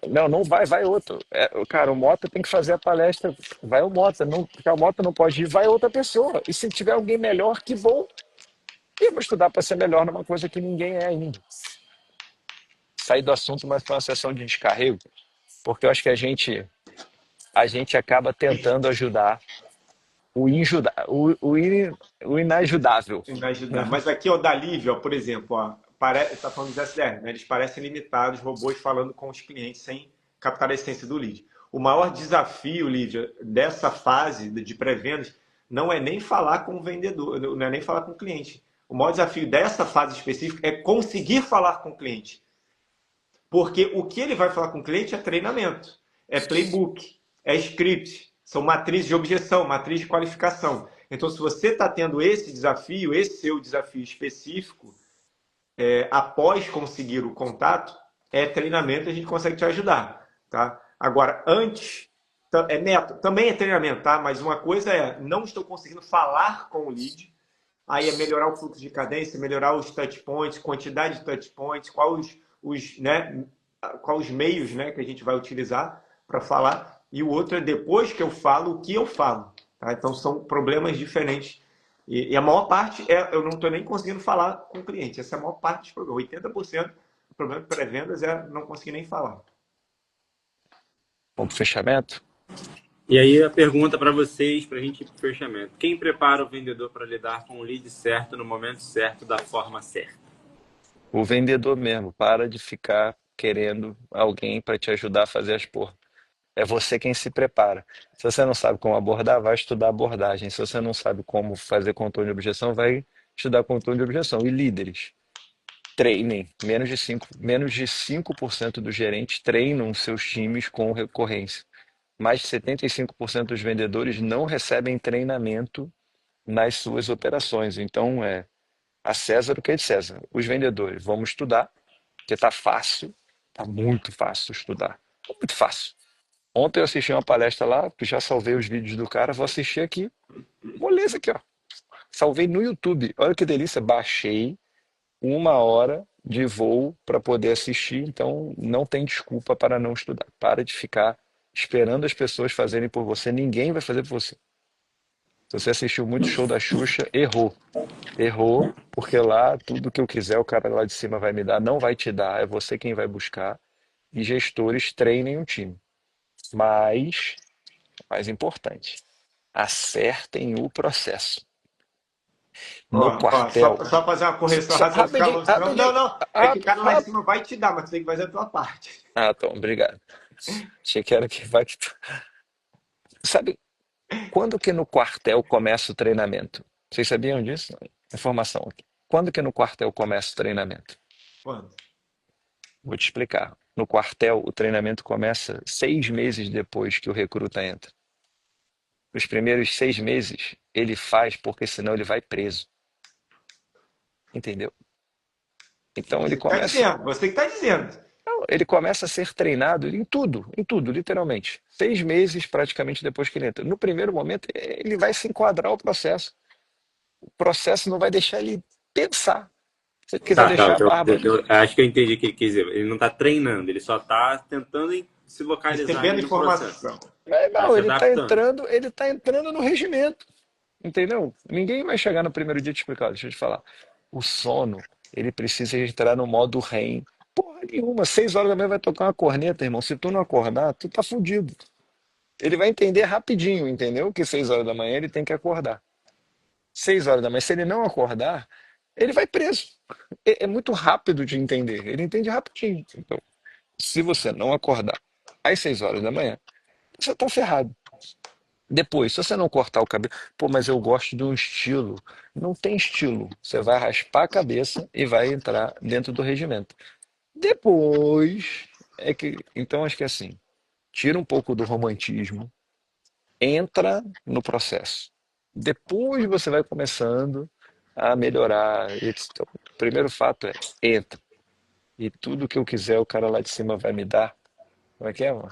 Não, não vai, vai outro. Cara, o Mota tem que fazer a palestra, vai o Mota. Não, porque o Mota não pode ir, vai outra pessoa. E se tiver alguém melhor, que bom. E eu vou estudar para ser melhor numa coisa que ninguém é ainda. Sair do assunto, mas para uma sessão de descarrego, porque eu acho que a gente acaba tentando ajudar o inajudável. Em ajudar. Mas aqui, ó, da Lívia, ó, por exemplo, ó, tá falando dos SDR, né? Eles parecem limitados, robôs falando com os clientes sem captar a essência do lead. O maior desafio, Lívia, dessa fase de pré-vendas não é nem falar com o vendedor, não é nem falar com o cliente. O maior desafio dessa fase específica é conseguir falar com o cliente. Porque o que ele vai falar com o cliente é treinamento, é playbook, é script, são matrizes de objeção, matriz de qualificação. Então, se você está tendo esse desafio, esse seu desafio específico, após conseguir o contato, é treinamento, a gente consegue te ajudar. Tá? Agora, antes, é método, também é treinamento, tá? Mas uma coisa é, não estou conseguindo falar com o lead, aí é melhorar o fluxo de cadência, melhorar os touch points, quantidade de touch points, quais os meios, né, que a gente vai utilizar para falar. E o outro é depois que eu falo, o que eu falo. Tá? Então são problemas diferentes. E a maior parte eu não estou nem conseguindo falar com o cliente. Essa é a maior parte dos problemas. 80% do problema de pré-vendas é não conseguir nem falar. Vamos pro fechamento? E aí a pergunta para vocês, para a gente ir para o fechamento. Quem prepara o vendedor para lidar com o lead certo, no momento certo, da forma certa? O vendedor mesmo, para de ficar querendo alguém para te ajudar a fazer as porra. É você quem se prepara. Se você não sabe como abordar, vai estudar abordagem. Se você não sabe como fazer contorno de objeção, vai estudar contorno de objeção. E líderes, treinem. Menos de 5% dos gerentes treinam seus times com recorrência. Mais de 75% dos vendedores não recebem treinamento nas suas operações. Então, a César o que é de César. Os vendedores, vamos estudar, porque está fácil, está muito fácil estudar. Muito fácil. Ontem eu assisti uma palestra lá, que já salvei os vídeos do cara, vou assistir aqui. Moleza aqui, ó. Salvei no YouTube. Olha que delícia. Baixei 1 hora de voo para poder assistir, então não tem desculpa para não estudar. Para de ficar esperando as pessoas fazerem por você. Ninguém vai fazer por você. Se você assistiu muito show da Xuxa, errou. Errou, porque lá tudo que eu quiser o cara lá de cima vai me dar, não vai te dar, é você quem vai buscar. E gestores treinem um time. Mas, mais importante, acertem o processo. No quartel. Só fazer uma correção, razão ficar Rapidinho, louco. Não, não, rapidinho. não. É que o cara lá em cima vai te dar, mas tu tem que fazer a tua parte. Ah, então, obrigado. Achei que era que vai. Sabe quando que no quartel começa o treinamento? Vocês sabiam disso? Informação aqui. Quando que no quartel começa o treinamento? Quando? Vou te explicar. No quartel, o treinamento começa 6 meses depois que o recruta entra. Os primeiros 6 meses ele faz porque senão ele vai preso. Entendeu? Então ele Você que tá começa, dizendo, você que tá dizendo. não, ele começa a ser treinado em tudo, literalmente. 6 meses praticamente depois que ele entra. No primeiro momento, ele vai se enquadrar ao processo. O processo não vai deixar ele pensar. Se ele quiser Tá, tá. deixar a barba. Eu acho que eu entendi o que ele quis dizer. Ele não tá treinando, ele só tá tentando se localizar Recebendo ali no processo. informação. Mas Tá não, se adaptando. ele tá entrando no regimento. Entendeu? Ninguém vai chegar no primeiro dia e te explicar. Deixa eu te falar. O sono, ele precisa entrar no modo REM. Porra nenhuma, 6 horas da manhã vai tocar uma corneta, irmão. Se tu não acordar, tu tá fudido. Ele vai entender rapidinho, entendeu? Que 6 horas da manhã ele tem que acordar. 6 horas da manhã, se ele não acordar, ele vai preso. É muito rápido de entender. Ele entende rapidinho. Então, se você não acordar às 6 horas da manhã, você tá ferrado. Depois, se você não cortar o cabelo, pô, mas eu gosto de um estilo. Não tem estilo. Você vai raspar a cabeça e vai entrar dentro do regimento. Depois é que, então acho que é assim, tira um pouco do romantismo, entra no processo. Depois você vai começando a melhorar. Então, o primeiro fato é entra. E tudo que eu quiser, o cara lá de cima vai me dar. Como é que é, mano?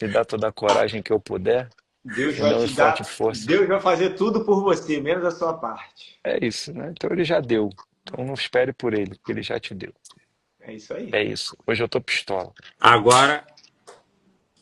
Me dá toda a coragem que eu puder, Deus e vai não em te forte dar, força. Deus vai fazer tudo por você, menos a sua parte. É isso, né? Então ele já deu. Então não espere por ele, porque ele já te deu. É isso aí. É isso. Hoje eu tô pistola. Agora,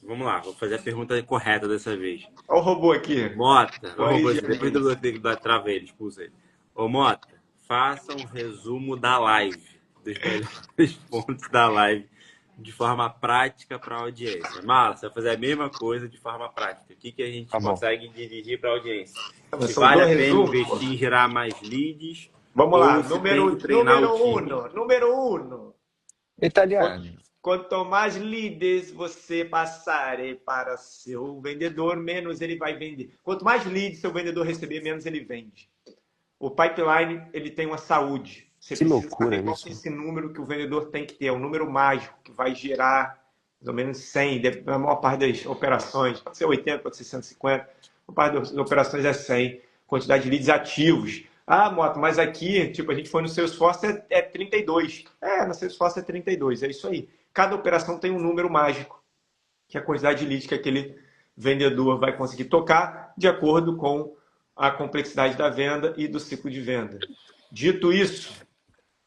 vamos lá, vou fazer a pergunta correta dessa vez. Olha o robô aqui. Mota, o Corrige robôzinho, a depois do, gente. da trava ele, expulsa ele. Ô Mota, faça um resumo da live, dos melhores pontos da live, de forma prática para a audiência. Mala, você vai fazer a mesma coisa de forma prática. O que, que a gente Tá bom. consegue dirigir para a audiência? Mas Se são vale a dois pena resumos, pô. investir em gerar mais leads Vamos lá. ou se tem que treinar o time. Número uno. Quanto, Italiano. quanto mais leads você passar para seu vendedor, menos ele vai vender. Quanto mais leads seu vendedor receber, menos ele vende. O pipeline, ele tem uma saúde. Você Que precisa loucura saber qual que é isso. esse número que o vendedor tem que ter. É um número mágico que vai gerar mais ou menos 100, na maior parte das operações. Pode ser 80, pode ser 150. A maior parte das operações é 100. Quantidade de leads ativos. Ah, Moto, mas aqui, tipo, a gente foi no Salesforce, é 32. É, no Salesforce é 32, é isso aí. Cada operação tem um número mágico, que é a quantidade de leads que aquele vendedor vai conseguir tocar de acordo com a complexidade da venda e do ciclo de venda. Dito isso,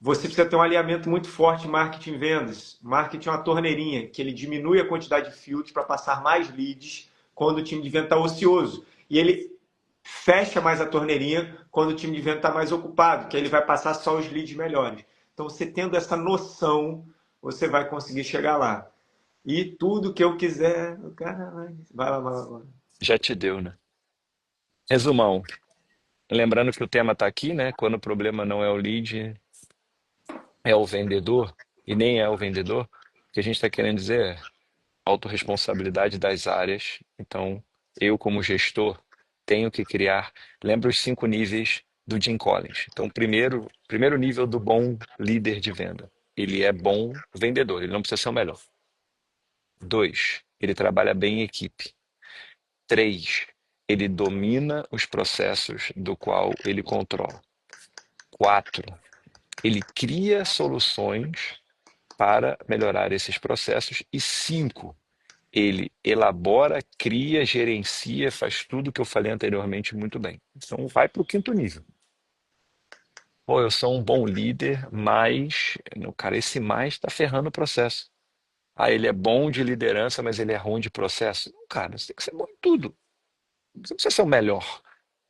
você precisa ter um alinhamento muito forte em marketing e vendas. Marketing é uma torneirinha, que ele diminui a quantidade de filtros para passar mais leads quando o time de venda está ocioso. E ele fecha mais a torneirinha quando o time de venda está mais ocupado, que aí ele vai passar só os leads melhores. Então, você tendo essa noção, você vai conseguir chegar lá. E tudo que eu quiser, o cara vai lá, vai lá, vai lá. Já te deu, né? Resumão. Lembrando que o tema tá aqui, né? Quando o problema não é o lead, é o vendedor, e nem é o vendedor. O que a gente está querendo dizer é autorresponsabilidade das áreas. Então, eu, como gestor, tenho que criar. Lembra os 5 níveis do Jim Collins. Então, primeiro nível do bom líder de venda. Ele é bom vendedor, ele não precisa ser o melhor. 2, ele trabalha bem em equipe. 3, ele domina os processos do qual ele controla. 4, ele cria soluções para melhorar esses processos. E 5, ele elabora, cria, gerencia, faz tudo que eu falei anteriormente muito bem. Então vai para o 5º nível. Pô, eu sou um bom líder, mas, cara, esse mais está ferrando o processo. Ah, ele é bom de liderança, mas ele é ruim de processo. Não, cara, você tem que ser bom em tudo. Você não precisa ser o melhor.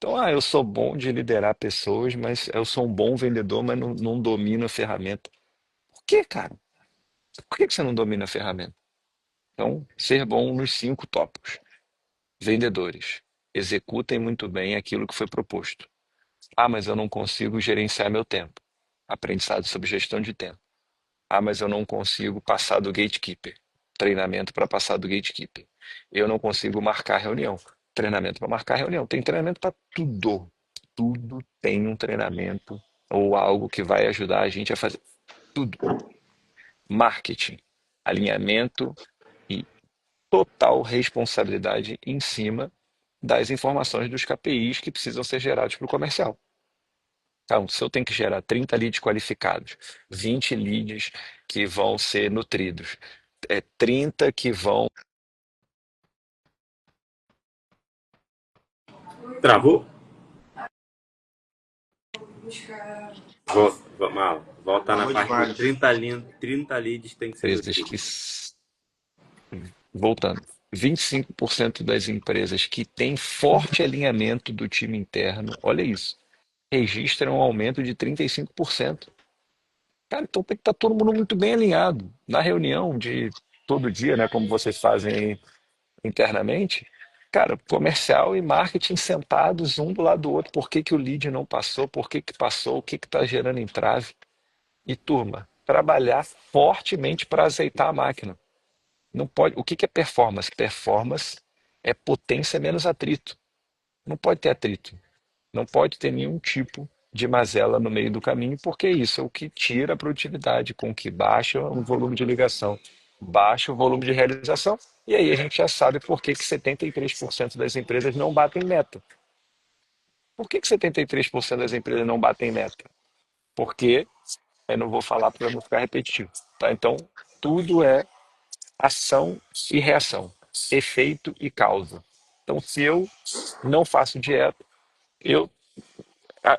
Então, eu sou bom de liderar pessoas, mas eu sou um bom vendedor, mas não domino a ferramenta. Por quê, cara? Por que que você não domina a ferramenta? Então, ser bom nos 5 tópicos. Vendedores. Executem muito bem aquilo que foi proposto. Mas eu não consigo gerenciar meu tempo. Aprendizado sobre gestão de tempo. Mas eu não consigo passar do gatekeeper. Treinamento para passar do gatekeeper. Eu não consigo marcar reunião. Treinamento para marcar reunião. Tem treinamento para tudo. Tudo tem um treinamento ou algo que vai ajudar a gente a fazer tudo. Marketing, alinhamento e total responsabilidade em cima das informações dos KPIs que precisam ser gerados para o comercial. Então, se eu tenho que gerar 30 leads qualificados, 20 leads que vão ser nutridos, 30 que vão. Travou? Volta na Falou parte do demais. 30 leads tem que ser Empresas nutrido. que. Voltando. 25% das empresas que têm forte alinhamento do time interno, olha isso, registram um aumento de 35%. Cara, então tem que estar todo mundo muito bem alinhado. Na reunião de todo dia, né, como vocês fazem internamente, cara, comercial e marketing sentados um do lado do outro. Por que que o lead não passou? Por que que passou? O que que está gerando entrave? E turma, trabalhar fortemente para azeitar a máquina. Não pode. O que que é performance? Performance é potência menos atrito. Não pode ter atrito. Não pode ter nenhum tipo de mazela no meio do caminho, porque isso é o que tira a produtividade, com que baixa o volume de ligação, baixa o volume de realização, e aí a gente já sabe por que que 73% das empresas não batem meta. Por que que 73% das empresas não batem meta? Porque, eu não vou falar para não ficar repetitivo, tá? Então, tudo é ação e reação, efeito e causa. Então, se eu não faço dieta, eu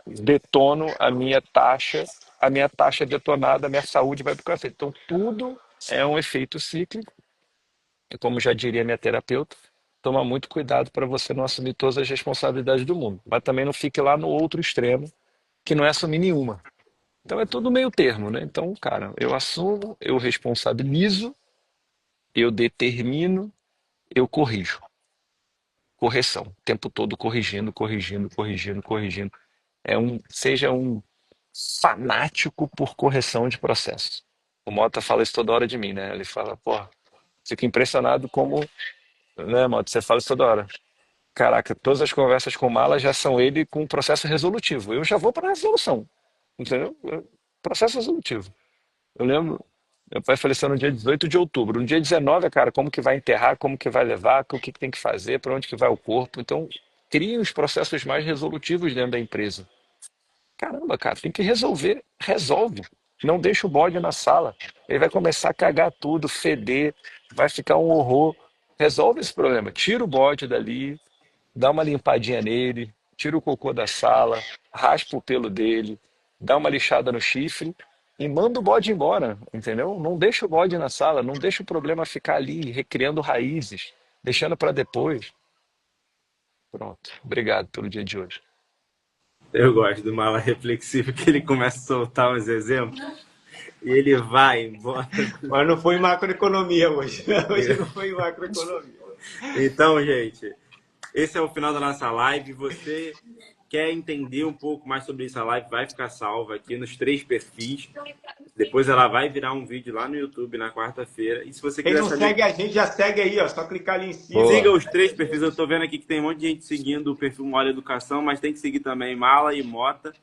detono a minha taxa é detonada, a minha saúde vai para o cacete. Então, tudo é um efeito cíclico, e como já diria minha terapeuta, toma muito cuidado para você não assumir todas as responsabilidades do mundo, mas também não fique lá no outro extremo, que não é assumir nenhuma. Então, é tudo meio termo, né? Então, cara, eu assumo, eu responsabilizo, eu determino, eu corrijo. Correção, o tempo todo corrigindo, corrigindo, corrigindo, corrigindo. Seja um fanático por correção de processo. O Mota fala isso toda hora de mim, né? Ele fala, porra, fico impressionado como, né, Mota, você fala isso toda hora. Caraca, todas as conversas com o Mala já são ele com processo resolutivo. Eu já vou para a resolução, entendeu? Processo resolutivo. Eu lembro, meu pai faleceu no dia 18 de outubro. No dia 19, cara, como que vai enterrar, como que vai levar, o que que tem que fazer, para onde que vai o corpo. Então, cria os processos mais resolutivos dentro da empresa. Caramba, cara, tem que resolver. Resolve. Não deixa o bode na sala. Ele vai começar a cagar tudo, feder, vai ficar um horror. Resolve esse problema. Tira o bode dali, dá uma limpadinha nele, tira o cocô da sala, raspa o pelo dele, dá uma lixada no chifre e manda o bode embora, entendeu? Não deixa o bode na sala, não deixa o problema ficar ali, recriando raízes, deixando para depois. Pronto. Obrigado pelo dia de hoje. Eu gosto do mala reflexivo, que ele começa a soltar uns exemplos e ele vai embora. Mas não foi em macroeconomia hoje. Hoje não foi em macroeconomia. Então, gente, esse é o final da nossa live. Você quer entender um pouco mais sobre essa live, vai ficar salva aqui nos 3 perfis. Depois ela vai virar um vídeo lá no YouTube na quarta-feira. E se você Quem quiser não saber, segue a gente, já segue aí, ó. Só clicar ali em cima. siga Boa. os 3 perfis. Eu tô vendo aqui que tem um monte de gente seguindo o perfil Mole Educação, mas tem que seguir também Mala e Mota.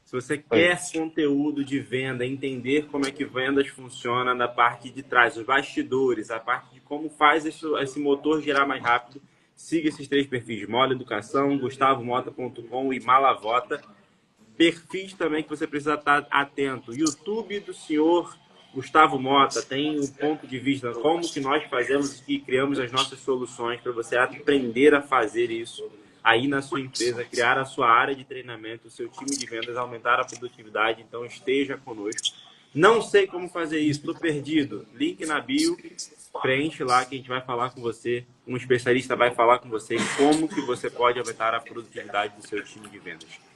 Se você Aí. quer conteúdo de venda, entender como é que vendas funciona na parte de trás, os bastidores, a parte de como faz esse motor girar mais rápido, siga esses 3 perfis: Mole Educação, gustavomota.com e Malavota. Perfis também que você precisa estar atento. YouTube do senhor Gustavo Mota tem um ponto de vista como que nós fazemos e criamos as nossas soluções para você aprender a fazer isso aí na sua empresa, criar a sua área de treinamento, o seu time de vendas, aumentar a produtividade. Então esteja conosco. Não sei como fazer isso, estou perdido. Link na bio. preenche lá que a gente vai falar com você, um especialista vai falar com você como que você pode aumentar a produtividade do seu time de vendas.